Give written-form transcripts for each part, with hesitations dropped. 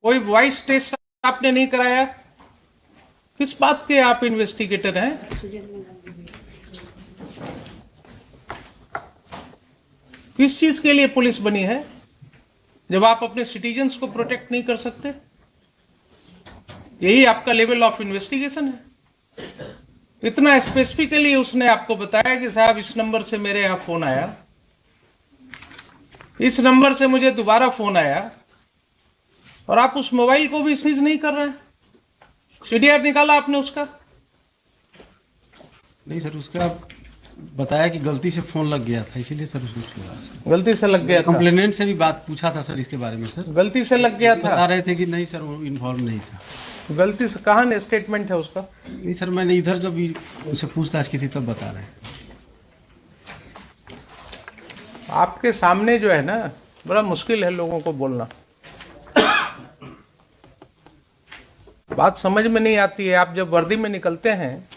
कोई voice test आपने नहीं कराया? किस बात के आप इन्वेस्टिगेटर हैं? किस चीज के लिए पुलिस बनी है जब आप अपने सिटीजन्स को प्रोटेक्ट नहीं कर सकते? यही आपका लेवल ऑफ इन्वेस्टिगेशन है? इतना स्पेसिफिकली उसने आपको बताया कि साहब इस नंबर से मेरे यहां फोन आया, इस नंबर से मुझे दोबारा फोन आया, और आप उस मोबाइल को भी सीज नहीं कर रहे हैं। सीडीआर निकाला आपने उसका? नहीं सर, उसका बताया कि गलती से फोन लग गया था, इसीलिए सर उसको गलती से लग गया था। कंप्लेनेंट से भी बात पूछा था सर इसके बारे में। सर गलती से लग गया था, बता रहे थे कि नहीं सर वो इन्वॉल्व नहीं था। गलती से कहाँ स्टेटमेंट है उसका? नहीं सर, मैंने इधर जब उनसे पूछताछ की थी तब बता रहे हैं। आपके सामने जो है ना, बड़ा मुश्किल है लोगों को बोलना, बात समझ में नहीं आती है। आप जब वर्दी में निकलते हैं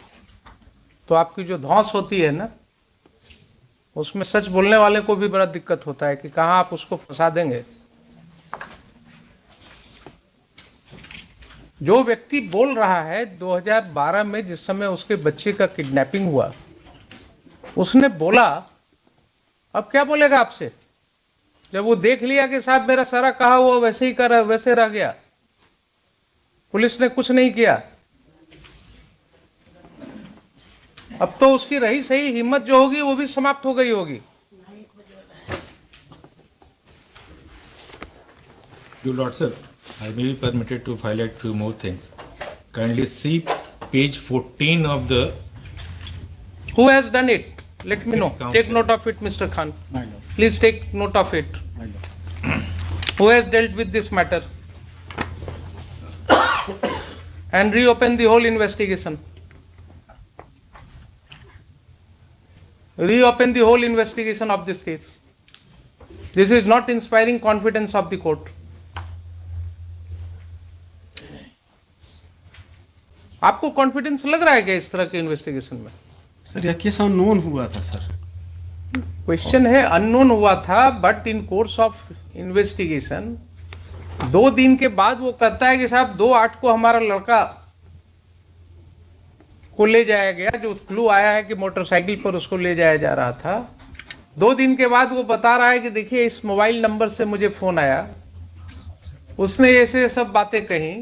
तो आपकी जो धौंस होती है ना, उसमें सच बोलने वाले को भी बड़ा दिक्कत होता है कि कहां आप उसको फंसा देंगे। जो व्यक्ति बोल रहा है 2012 में जिस समय उसके बच्चे का किडनैपिंग हुआ, उसने बोला, अब क्या बोलेगा आपसे? जब वो देख लिया कि साहब मेरा सारा कहा हुआ वैसे ही कर वैसे रह गया, पुलिस ने कुछ नहीं किया, अब तो उसकी रही सही हिम्मत जो होगी वो भी समाप्त हो गई होगी। Your Lordship, I may be permitted to highlight few more things. Kindly see page 14 of the. Who has done it? Let me know. Take note of it, Mr. Khan. Please take note of it. Who has dealt with this matter? And reopen the whole investigation. Reopen the whole investigation of this case. This is not inspiring confidence of the court. आपको confidence लग रहा है क्या इस तरह के investigation में? Sir यह केस अननोन हुआ था सर। क्वेश्चन है अननोन हुआ था, but in course of investigation 2 दिन के बाद वो कहता है कि साहब 2/8 को हमारा लड़का को ले जाया गया, जो क्लू आया है कि मोटरसाइकिल पर उसको ले जाया जा रहा था। 2 दिन के बाद वो बता रहा है कि देखिए इस मोबाइल नंबर से मुझे फोन आया, उसने ऐसे सब बातें कही।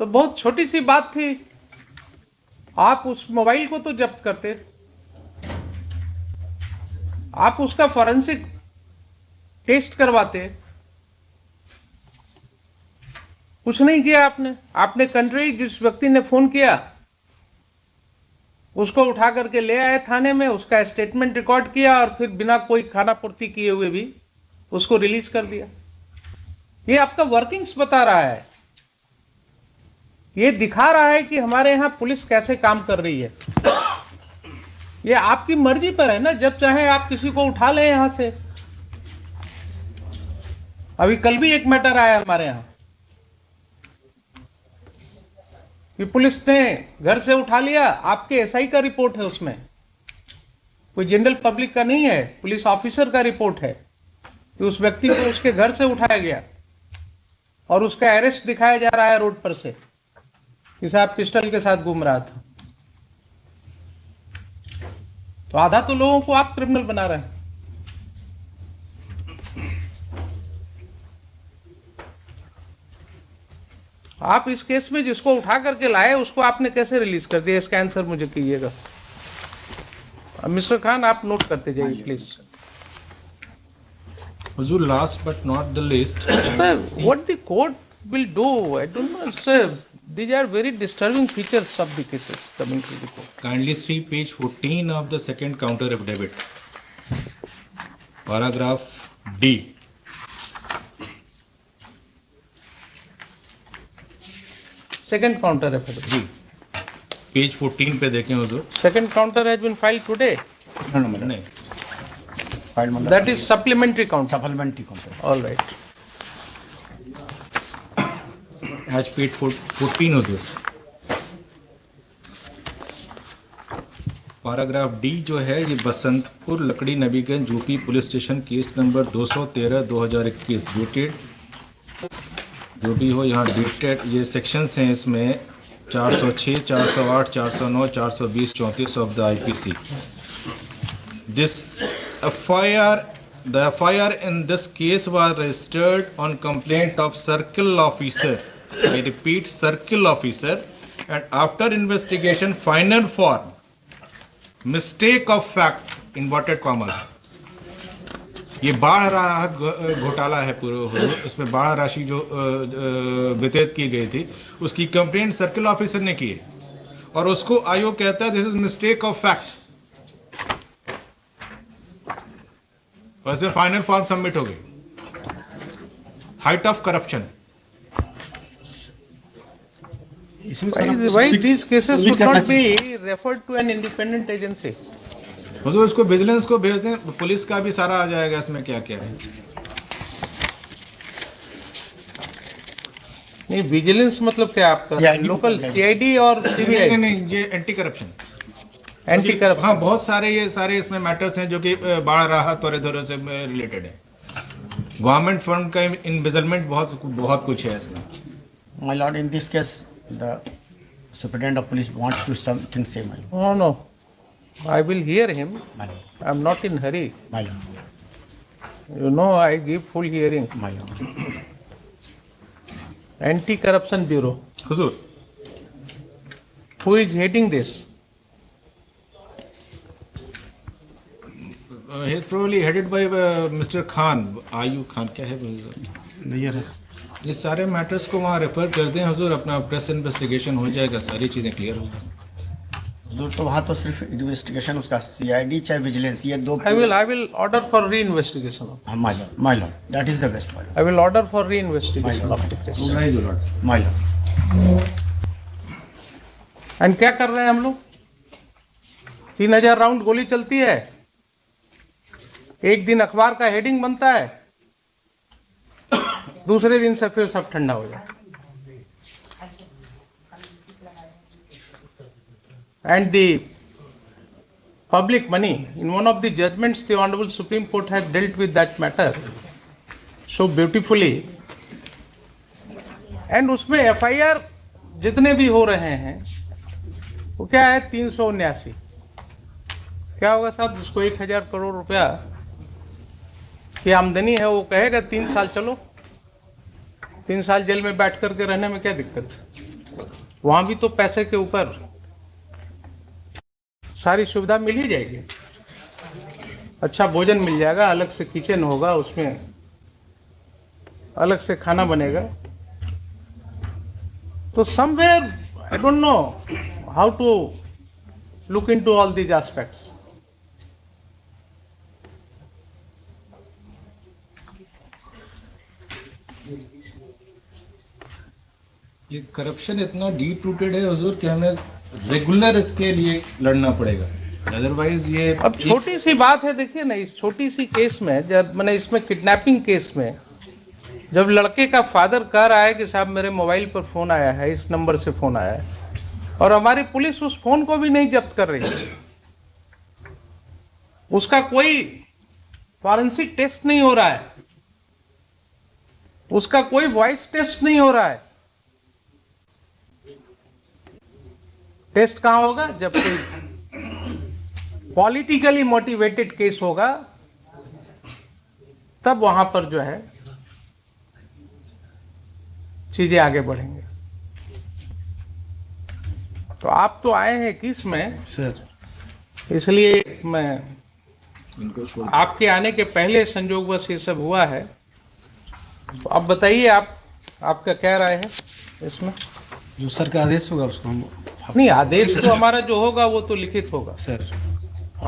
तो बहुत छोटी सी बात थी, आप उस मोबाइल को तो जब्त करते, आप उसका फॉरेंसिक टेस्ट करवाते, कुछ नहीं किया आपने। आपने कंट्री जिस व्यक्ति ने फोन किया उसको उठा करके ले आए थाने में, उसका स्टेटमेंट रिकॉर्ड किया और फिर बिना कोई खाना पूर्ति किए हुए भी उसको रिलीज कर दिया। ये आपका वर्किंग्स बता रहा है, ये दिखा रहा है कि हमारे यहां पुलिस कैसे काम कर रही है। ये आपकी मर्जी पर है ना, जब चाहे आप किसी को उठा लें यहां से। अभी कल भी एक मैटर आया हमारे यहां कि पुलिस ने घर से उठा लिया, आपके एसआई का रिपोर्ट है उसमें, कोई जनरल पब्लिक का नहीं है, पुलिस ऑफिसर का रिपोर्ट है कि उस व्यक्ति को उसके घर से उठाया गया और उसका अरेस्ट दिखाया जा रहा है रोड पर से कि साहब पिस्टल के साथ घूम रहा था। तो आधा तो लोगों को आप क्रिमिनल बना रहे हैं। आप इस केस में जिसको उठा करके लाए उसको आपने कैसे रिलीज कर दिया, इसका आंसर मुझे कीजिएगा। मिस्टर खान आप नोट करते जाइए please. Huzur, last but not the least. Sir, what the court will do, I don't know, sir. These are very disturbing features of the cases coming to the court. Kindly see page 14 of the second counter affidavit. Paragraph D. Second counter affidavit. Ji page 14 पे देखें हुजूर। Second counter has been filed today. नहीं, That is supplementary counter. Supplementary counter. All right. आज page 14 हुजूर। Paragraph D जो है ये बसंतपुर लकड़ी Nabiganj UP police station case number 213/2021 dated जो भी हो, यहाँ डिटेड ये सेक्शंस हैं इसमें 406, 408, 409, 420, 34 of the IPC. This the FIR in this case was registered on complaint of circle officer. I repeat, circle officer. And after investigation, final form, mistake of fact, inverted commas. ये बाढ़ राहत घोटाला है पूरा, इसमें बाढ़ राशि जो वितरित की गई थी उसकी कंप्लेंट सर्किल ऑफिसर ने की है और उसको आयोग कहता है this is mistake of fact. बस फाइनल फॉर्म सबमिट हो गई. Height of corruption. Why these cases should not be referred to an independent agency? तो इसको विजिलेंस को भेज दें, पुलिस का भी सारा आ जाएगा इसमें क्या क्या है. नहीं, विजिलेंस मतलब क्या आपका? लोकल सीआईडी और सीबीआई? नहीं, ये एंटी करप्शन. एंटी करप्शन, हाँ, बहुत सारे ये सारे इसमें मैटर्स हैं जो कि बाढ़ राहत और इधर से रिलेटेड है. गवर्नमेंट फंड का इन्वेस्टमेंट बहुत कुछ है इसमें. My lord, in this case, the superintendent of police wants to something say, my lord. No, no. I will hear him. My lord. I'm not in hurry. My lord. You know, I give full hearing. My lord. Anti-Corruption Bureau. Hazur. Who is heading this? He is probably headed by Mr. Khan. Ayub Khan क्या है? नहीं है. ये सारे matters को वहाँ refer कर दें हुजूर, अपना प्रेस इन्वेस्टिगेशन हो जाएगा, सारी चीजें क्लियर हो जाएंगी. तो वहाँ तो सिर्फ इन्वेस्टिगेशन उसका सीआईडी चाहे विजिलेंस ये दो. I will order for reinvestigation. My lord, that is the best, my lord. I will order for reinvestigation of the case. My lord. And क्या कर रहे हैं हम लोग? 3000 राउंड गोली चलती है, एक दिन अखबार का हेडिंग बनता है, दूसरे दिन से फिर सब ठंडा हो जाए. And the public money, in one of the judgments, the Honorable Supreme Court has dealt with that matter so beautifully. And उसमें FIR जितने भी हो रहे हैं वो क्या है? 379. क्या होगा साहब, जिसको 1000 करोड़ रुपया की आमदनी है वो कहेगा 3 साल चलो, 3 साल जेल में बैठ करके रहने में क्या दिक्कत? वहां भी तो पैसे के ऊपर सारी सुविधा मिल ही जाएगी. अच्छा भोजन मिल जाएगा, अलग से किचन होगा, उसमें अलग से खाना बनेगा. तो somewhere I don't know how to look into all these aspects. ये करप्शन इतना डीप रूटेड है हुजूर कि हमें रेगुलर इसके लिए लड़ना पड़ेगा, अदरवाइज ये. अब छोटी सी बात है, देखिए ना, इस छोटी सी केस में, जब मैंने इसमें किडनैपिंग केस में जब लड़के का फादर कह रहा है कि साहब मेरे मोबाइल पर फोन आया है, इस नंबर से फोन आया है, और हमारी पुलिस उस फोन को भी नहीं जब्त कर रही है, उसका कोई फॉरेंसिक टेस्ट नहीं हो रहा है, उसका कोई वॉइस टेस्ट नहीं हो रहा है. टेस्ट कहां होगा? जब कोई पॉलिटिकली मोटिवेटेड केस होगा तब वहां पर जो है चीजें आगे बढ़ेंगे. तो आप तो आए हैं किस में सर, इसलिए मैं आपके आने के पहले संयोगवश ये सब हुआ है. तो अब बताइए, आपका क्या राय है इसमें? जो सर का आदेश होगा उसको हम. नहीं, आदेश तो हमारा जो होगा वो तो लिखित होगा सर.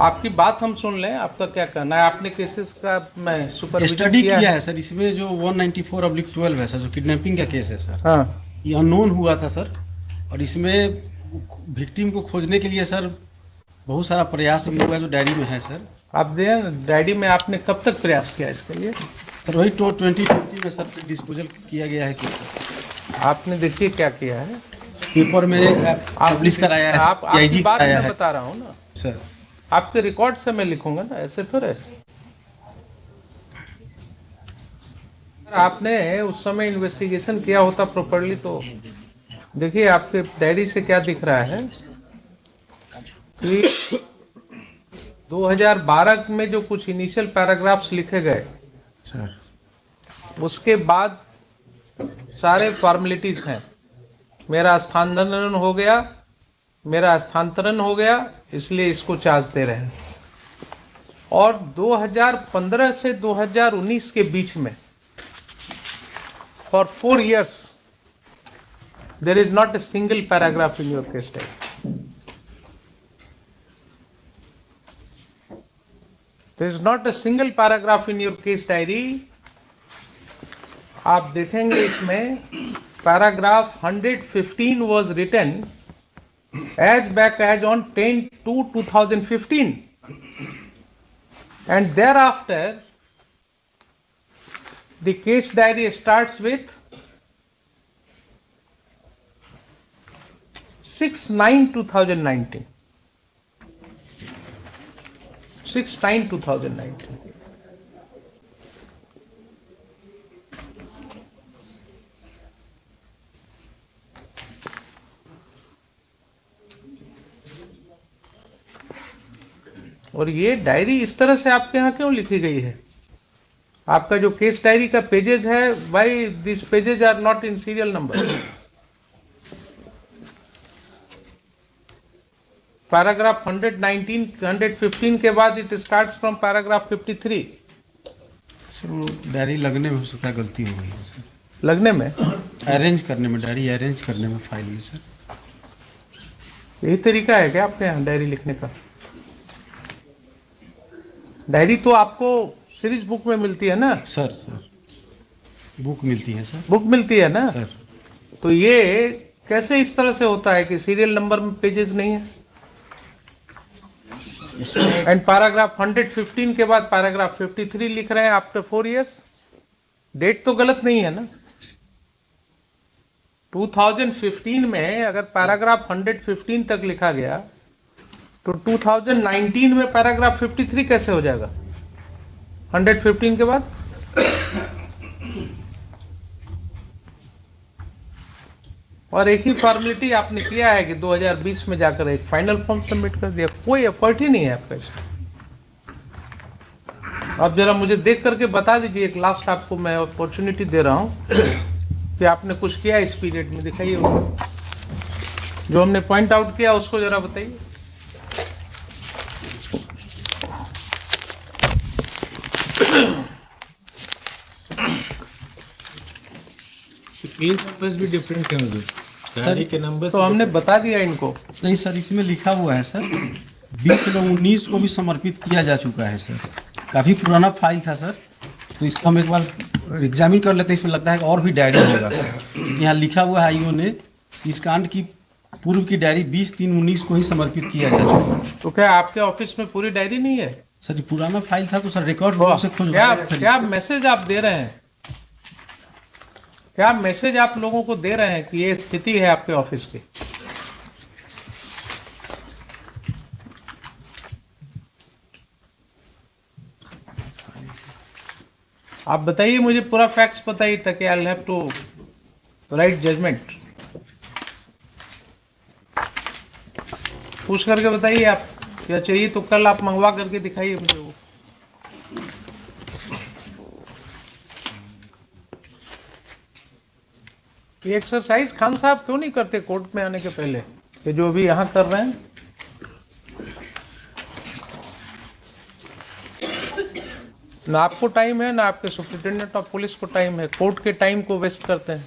आपकी बात हम सुन लें, आपका क्या कहना है? आपने केसेस का मैं सुपरविजन स्टडी किया है सर. इसमें जो 194/12 है सर, जो किडनैपिंग का केस है सर, हाँ, ये अननोन हुआ था सर. और इसमें विक्टिम को खोजने के लिए सर बहुत सारा प्रयास हम लोग जो डायरी में है सर. आप दें डायरी में. आपने कब तक प्रयास किया इसके लिए? सर वही 2020 में सर डिस्पोजल किया गया है केस का. आपने देखिए क्या किया है, पेपर में पब्लिश कराया है. आपकी बात मैं बता रहा हूँ ना सर. आपके रिकॉर्ड से मैं लिखूंगा ना, ऐसे थोड़े. आपने उस समय इन्वेस्टिगेशन किया होता प्रॉपरली तो देखिए आपके डायरी से क्या दिख रहा है कि 2012 में जो कुछ इनिशियल पैराग्राफ्स लिखे गए सर उसके बाद सारे फॉर्मेलिटीज हैं। मेरा स्थानांतरण हो गया इसलिए इसको चार्ज दे रहे हैं। और 2015 से 2019 के बीच में for 4 years there is not a single paragraph in your case diary. There is not a single paragraph in your case diary. आप देखेंगे इसमें paragraph 115 was written as back as on 10/2/2015 and thereafter the case diary starts with 6/9/2019. 6/9/2019. और ये diary इस तरह से आपके यहाँ क्यों लिखी गई है? आपका जो केस डायरी का पेजेस है, why this pages are not in serial number? Paragraph 115 के बाद it starts from paragraph 53। Sir वो डायरी लगने में हो सकता है गलती हो गई है सर, लगने में, अरेंज करने में, डायरी अरेंज करने में फाइल में सर। यही तरीका है क्या आपके यहाँ डायरी लिखने का? डायरी तो आपको सीरीज बुक में मिलती है ना? सर बुक मिलती है सर। बुक मिलती है ना सर? तो ये कैसे इस तरह से होता है कि सीरियल नंबर में पेजेस नहीं है? एंड पैराग्राफ 115 के बाद पैराग्राफ 53 लिख रहे हैं आफ्टर 4 years। डेट तो गलत नहीं है ना? 2015 में अगर पैराग्राफ 115 तक लिखा गया तो 2019 में पैराग्राफ 53 कैसे हो जाएगा 115 के बाद? और एक ही फॉर्मेलिटी आपने किया है कि 2020 में जाकर एक फाइनल फॉर्म सबमिट कर दिया। कोई एफर्ट ही नहीं है आपका इसमें। आप जरा मुझे देख करके बता दीजिए, एक लास्ट आपको मैं अपॉर्चुनिटी दे रहा हूं कि आपने कुछ किया इस पीरियड में, दिखाइए जो हमने पॉइंट आउट किया उसको जरा बताइए। पेज नंबर्स भी डिफरेंट हैं डायरी के नंबर तो हमने बता दिया इनको। नहीं सर, इसमें लिखा हुआ है सर 20/19 को भी समर्पित किया जा चुका है सर। काफी पुराना फाइल था सर, तो इसको हम एक बार एग्जामिन कर लेते हैं। इसमें लगता है कि और भी डायरी होगा सर, क्योंकि यहाँ लिखा हुआ है आईओ ने इस कांड की पूर्व की डायरी 20/3/19 को ही समर्पित किया जा चुका है। तो क्या आपके ऑफिस में पूरी डायरी नहीं है? सर ये पुराना फाइल था तो सर रिकॉर्ड से खोज क्या मैसेज आप दे रहे हैं? क्या मैसेज आप लोगों को दे रहे हैं कि ये स्थिति है आपके ऑफिस की? आप बताइए, मुझे पूरा फैक्ट्स बताइए ताकि I will have to write judgment. पूछ करके बताइए आप, क्या चाहिए तो कल आप मंगवा करके दिखाइए मुझे वो। ये एक्सरसाइज खान साहब क्यों नहीं करते कोर्ट में आने के पहले, कि जो अभी यहां कर रहे हैं? ना आपको टाइम है, ना आपके सुप्रिंटेंडेंट ऑफ पुलिस को टाइम है। कोर्ट के टाइम को वेस्ट करते हैं।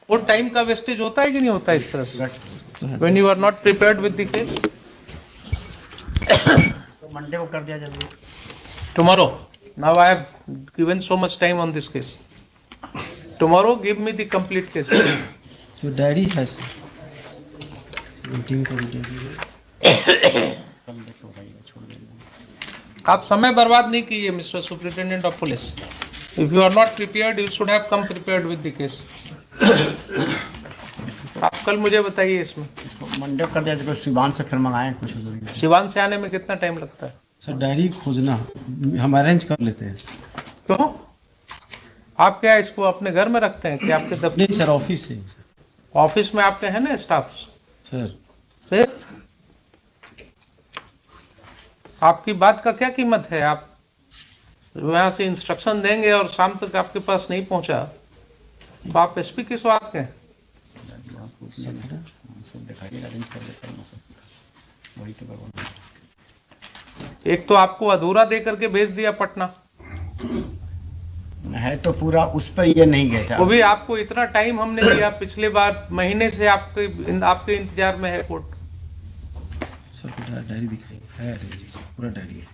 कोर्ट टाइम का वेस्टेज होता है कि नहीं होता इस तरह से? When you are not prepared with the case. Monday को कर दिया जाए। Tomorrow, now I have given so much time on this case. Tomorrow give me the complete case. जो डायरी है सर 17 को डायरी आप समय बर्बाद नहीं कीजिए mister superintendent of police. If you are not prepared you should have come prepared with the case. आप कल मुझे बताइए इसमें। मंडे को कर दिया जाए, शिवान से फिर मंगाएं कुछ। शिवान से आने में कितना टाइम लगता है? सर डायरी खोजना हम अरेंज कर लेते हैं। क्यों? आप क्या इसको अपने घर में रखते हैं कि आपके दफ्तर? नहीं सर, ऑफिस से सर। ऑफिस में आपके है ना स्टाफ? सर फिर आपकी बात का क्या कीमत है? आप वहां से इंस्ट्रक्शन देंगे और शाम तक आपके पास नहीं पहुंचा तो आप एसपी किस बात के? सब दिखाइए, अरेंज कर देता हूँ सब, वही तो करवाना। एक तो आपको अधूरा दे करके भेज दिया पटना, है तो पूरा, उस पर ये नहीं गए थे। वो भी आपको इतना टाइम हमने दिया, पिछले बार महीने से आपके इंतजार में है कोर्ट। सर डायरी दिखाइए, है अरेंज, पूरा डायरी है।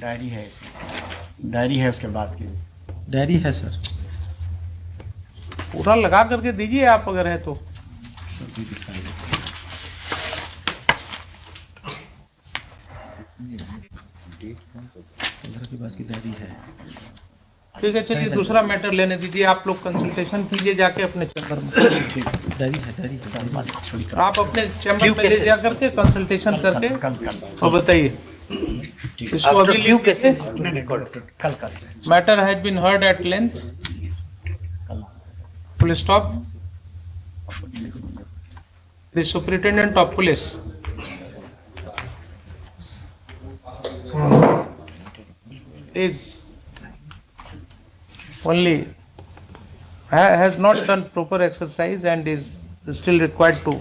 डायरी है इसमें, डायरी है उसके बाद की। डायरी है सर, पूरा लगा करके दीजिए आप अगर है तो। सर भी दिखाइए। 15 के बाद की डायरी है। ठीक है, चलिए दूसरा मैटर लेने दीजिए। आप लोग कंसल्टेशन कीजिए जाके अपने चैम्बर में। डायरी है, डायरी है। आप अपने चैम्बर में ले जा करके कंसल्टेशन करके और बताइए इसको अभी लीव कैसे। कल matter has been heard at length. Full stop. The superintendent of police is only has not done proper exercise and is still required to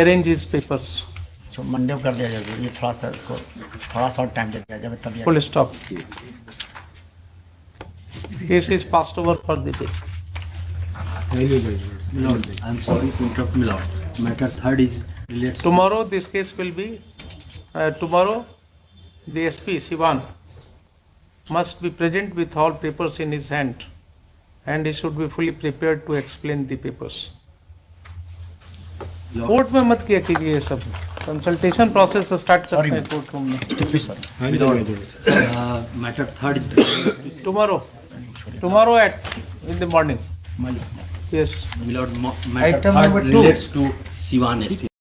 arrange his papers. तो मंडे को कर दिया जाएगा, ये थोड़ा सा और टाइम दे दिया जाए, तब Full stop. Case is passed over for the day. Milord, I am sorry to interrupt, Milord. Matter third is related. Tomorrow this case will be tomorrow the SP Sivan must be present with all papers in his hand and he should be fully prepared to explain the papers. Court में मत किया कीजिए ये सब, consultation process start करते हैं court room में। Matter third is tomorrow at in the morning. Yes. Milord, Item matter number third 2. relates to Sivan SP.